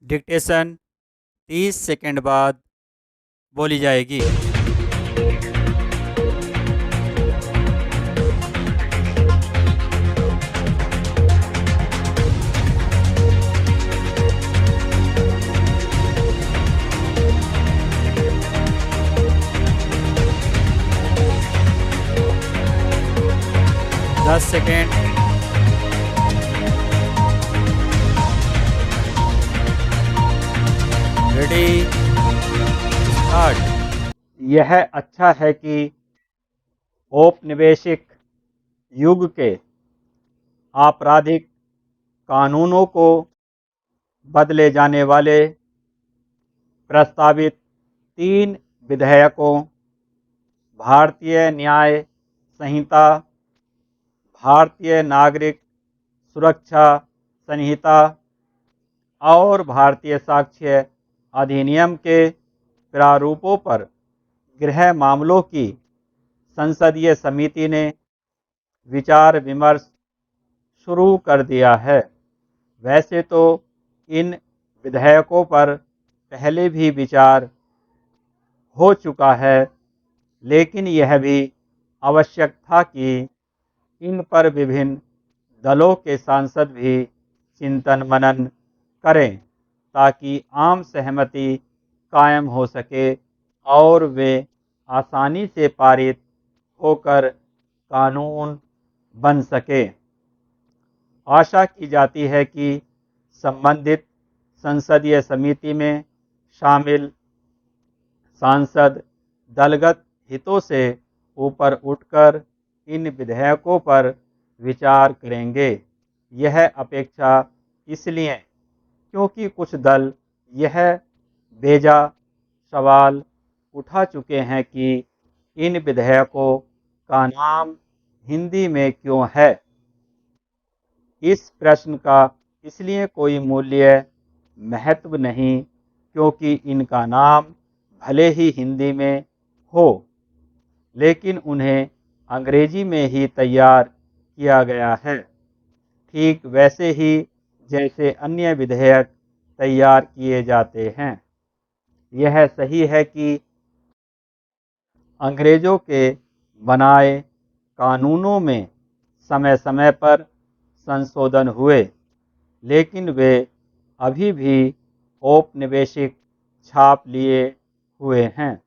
Dictation 30 second बाद बोली जाएगी। 10 सेकंड। Ready, start. यह अच्छा है कि औपनिवेशिक युग के आपराधिक कानूनों को बदले जाने वाले प्रस्तावित 3 विधेयकों भारतीय न्याय संहिता, भारतीय नागरिक सुरक्षा संहिता और भारतीय साक्ष्य अधिनियम के प्रारूपों पर गृह मामलों की संसदीय समिति ने विचार विमर्श शुरू कर दिया है। वैसे तो इन विधेयकों पर पहले भी विचार हो चुका है, लेकिन यह भी आवश्यक था कि इन पर विभिन्न दलों के सांसद भी चिंतन मनन करें ताकि आम सहमति कायम हो सके और वे आसानी से पारित होकर कानून बन सके। आशा की जाती है कि संबंधित संसदीय समिति में शामिल सांसद दलगत हितों से ऊपर उठकर इन विधेयकों पर विचार करेंगे। यह अपेक्षा इसलिए क्योंकि कुछ दल यह बेजा सवाल उठा चुके हैं कि इन विधेयकों का नाम हिंदी में क्यों है। इस प्रश्न का इसलिए कोई मूल्य महत्व नहीं क्योंकि इनका नाम भले ही हिंदी में हो, लेकिन उन्हें अंग्रेजी में ही तैयार किया गया है, ठीक वैसे ही जैसे अन्य विधेयक तैयार किए जाते हैं। यह सही है कि अंग्रेजों के बनाए कानूनों में समय समय पर संशोधन हुए, लेकिन वे अभी भी औपनिवेशिक छाप लिए हुए हैं।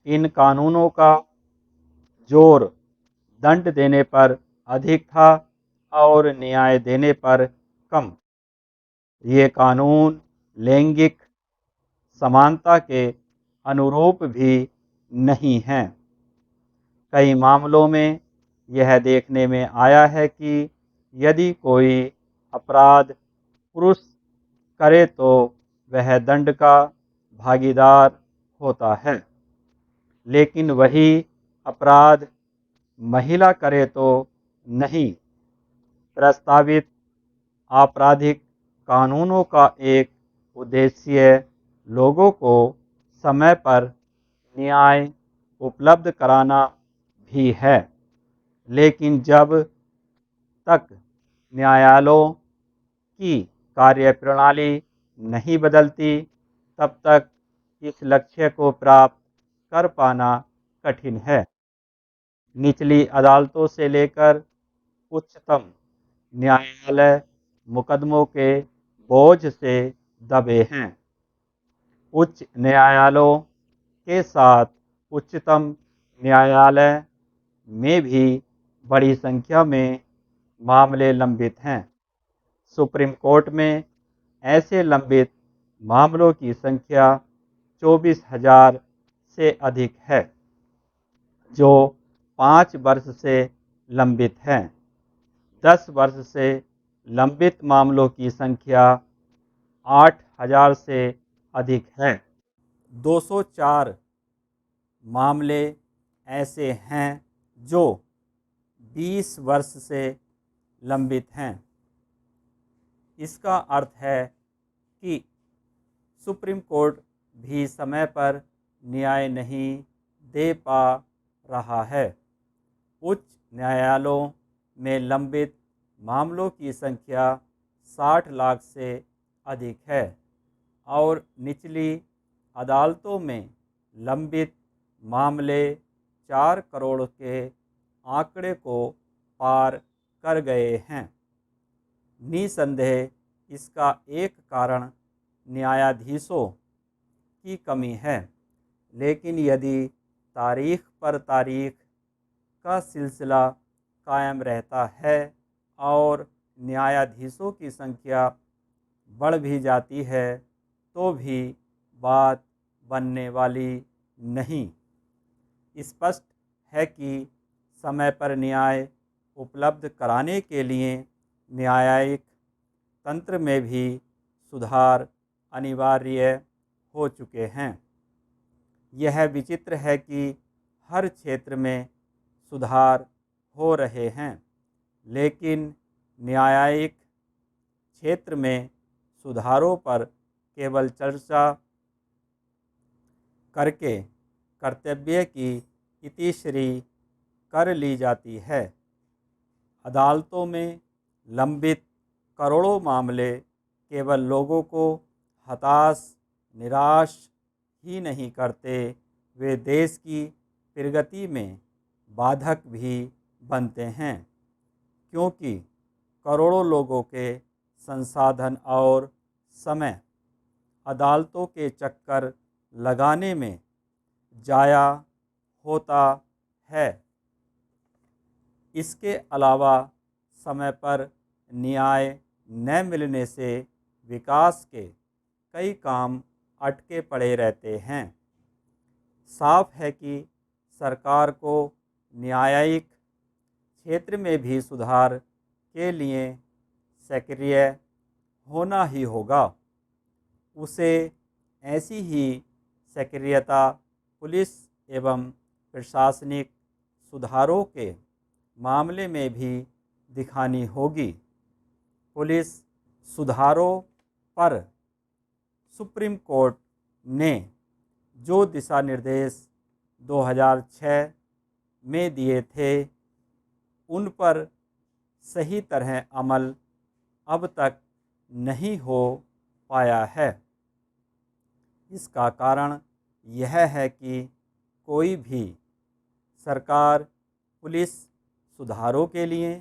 इन कानूनों का जोर दंड देने पर अधिक था और न्याय देने पर कम। ये कानून लैंगिक समानता के अनुरूप भी नहीं हैं। कई मामलों में यह देखने में आया है कि यदि कोई अपराध पुरुष करे तो वह दंड का भागीदार होता है, लेकिन वही अपराध महिला करे तो नहीं। प्रस्तावित आपराधिक कानूनों का एक उद्देश्य लोगों को समय पर न्याय उपलब्ध कराना भी है, लेकिन जब तक न्यायालयों की कार्यप्रणाली नहीं बदलती, तब तक इस लक्ष्य को प्राप्त कर पाना कठिन है। निचली अदालतों से लेकर उच्चतम न्यायालय मुकदमों के बोझ से दबे हैं। उच्च न्यायालयों के साथ उच्चतम न्यायालय में भी बड़ी संख्या में मामले लंबित हैं। सुप्रीम कोर्ट में ऐसे लंबित मामलों की संख्या 24,000 से अधिक है, जो 5 वर्ष से लंबित हैं। 10 वर्ष से लंबित मामलों की संख्या 8,000 से अधिक है। 204 मामले ऐसे हैं जो 20 वर्ष से लंबित हैं। इसका अर्थ है कि सुप्रीम कोर्ट भी समय पर न्याय नहीं दे पा रहा है। उच्च न्यायालयों में लंबित मामलों की संख्या 60 लाख से अधिक है। और निचली अदालतों में लंबित मामले 4 करोड़ के आंकड़े को पार कर गए हैं। निसंदेह इसका एक कारण न्यायाधीशों की कमी है, लेकिन यदि तारीख पर तारीख का सिलसिला कायम रहता है और न्यायाधीशों की संख्या बढ़ भी जाती है तो भी बात बनने वाली नहीं। स्पष्ट है कि समय पर न्याय उपलब्ध कराने के लिए न्यायिक तंत्र में भी सुधार अनिवार्य हो चुके हैं। यह विचित्र है कि हर क्षेत्र में सुधार हो रहे हैं, लेकिन न्यायिक क्षेत्र में सुधारों पर केवल चर्चा करके कर्तव्य की इतिश्री कर ली जाती है। अदालतों में लंबित करोड़ों मामले केवल लोगों को हताश निराश ही नहीं करते, वे देश की प्रगति में बाधक भी बनते हैं, क्योंकि करोड़ों लोगों के संसाधन और समय अदालतों के चक्कर लगाने में जाया होता है। इसके अलावा समय पर न्याय न मिलने से विकास के कई काम अटके पड़े रहते हैं। साफ है कि सरकार को न्यायिक क्षेत्र में भी सुधार के लिए सक्रिय होना ही होगा। उसे ऐसी ही सक्रियता पुलिस एवं प्रशासनिक सुधारों के मामले में भी दिखानी होगी। पुलिस सुधारों पर सुप्रीम कोर्ट ने जो दिशा निर्देश 2006 में दिए थे, उन पर सही तरह अमल अब तक नहीं हो पाया है। इसका कारण यह है कि कोई भी सरकार पुलिस सुधारों के लिए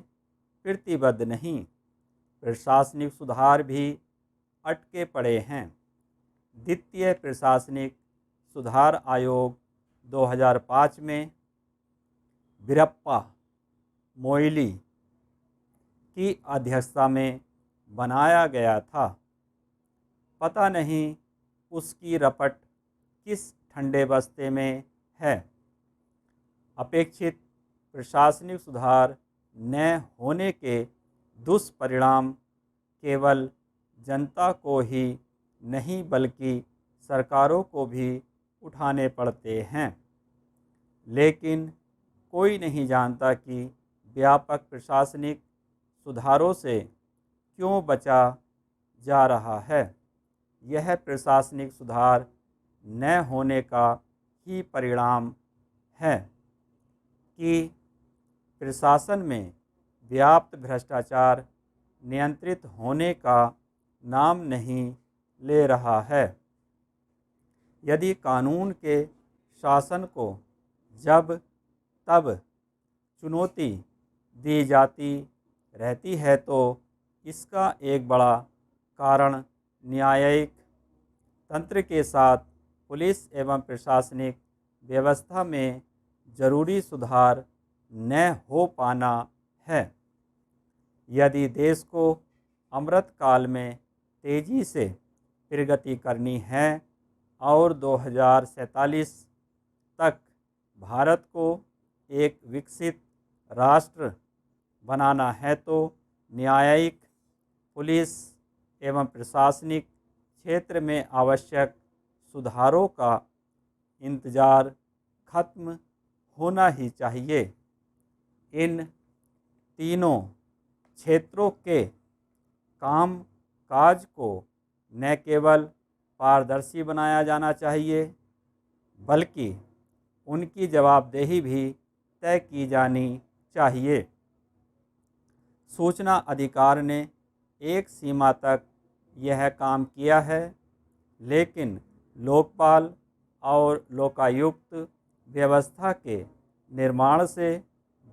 प्रतिबद्ध नहीं। प्रशासनिक सुधार भी अटके पड़े हैं। द्वितीय प्रशासनिक सुधार आयोग 2005 में वीरप्पा मोइली की अध्यक्षता में बनाया गया था। पता नहीं उसकी रपट किस ठंडे बस्ते में है। अपेक्षित प्रशासनिक सुधार न होने के दुष्परिणाम केवल जनता को ही नहीं बल्कि सरकारों को भी उठाने पड़ते हैं। लेकिन कोई नहीं जानता कि व्यापक प्रशासनिक सुधारों से क्यों बचा जा रहा है। यह प्रशासनिक सुधार न होने का ही परिणाम है कि प्रशासन में व्याप्त भ्रष्टाचार नियंत्रित होने का नाम नहीं ले रहा है। यदि कानून के शासन को जब तब चुनौती दी जाती रहती है तो इसका एक बड़ा कारण न्यायिक तंत्र के साथ पुलिस एवं प्रशासनिक व्यवस्था में जरूरी सुधार न हो पाना है। यदि देश को अमृत काल में तेजी से प्रगति करनी है और 2047 तक भारत को एक विकसित राष्ट्र बनाना है तो न्यायिक पुलिस एवं प्रशासनिक क्षेत्र में आवश्यक सुधारों का इंतजार खत्म होना ही चाहिए। इन तीनों क्षेत्रों के काम काज को न केवल पारदर्शी बनाया जाना चाहिए बल्कि उनकी जवाबदेही भी तय की जानी चाहिए। सूचना अधिकार ने एक सीमा तक यह काम किया है। लेकिन लोकपाल और लोकायुक्त व्यवस्था के निर्माण से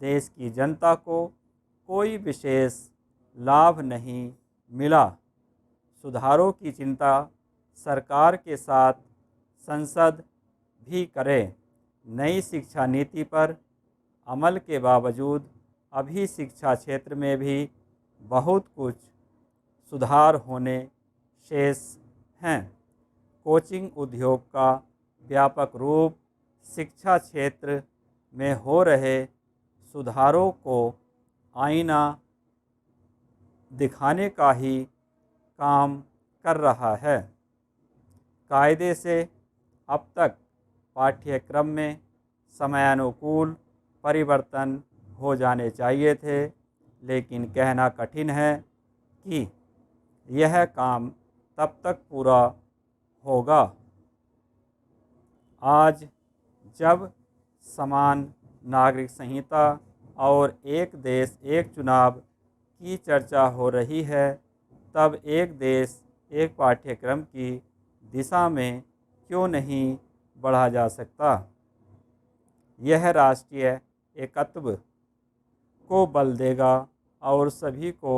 देश की जनता को कोई विशेष लाभ नहीं मिला। सुधारों की चिंता सरकार के साथ संसद भी करे। नई शिक्षा नीति पर अमल के बावजूद अभी शिक्षा क्षेत्र में भी बहुत कुछ सुधार होने शेष हैं। कोचिंग उद्योग का व्यापक रूप शिक्षा क्षेत्र में हो रहे सुधारों को आईना दिखाने का ही काम कर रहा है। कायदे से अब तक पाठ्यक्रम में समयानुकूल परिवर्तन हो जाने चाहिए थे, लेकिन कहना कठिन है कि यह काम तब तक पूरा होगा। आज जब समान नागरिक संहिता और एक देश एक चुनाव की चर्चा हो रही है, तब एक देश एक पाठ्यक्रम की दिशा में क्यों नहीं बढ़ा जा सकता। यह राष्ट्रीय एकत्व को बल देगा और सभी को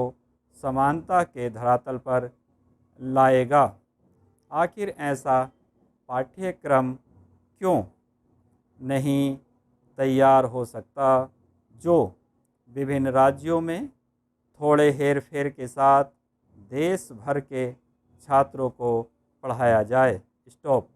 समानता के धरातल पर लाएगा। आखिर ऐसा पाठ्यक्रम क्यों नहीं तैयार हो सकता जो विभिन्न राज्यों में थोड़े हेरफेर के साथ देश भर के छात्रों को पढ़ाया जाए। स्टॉप।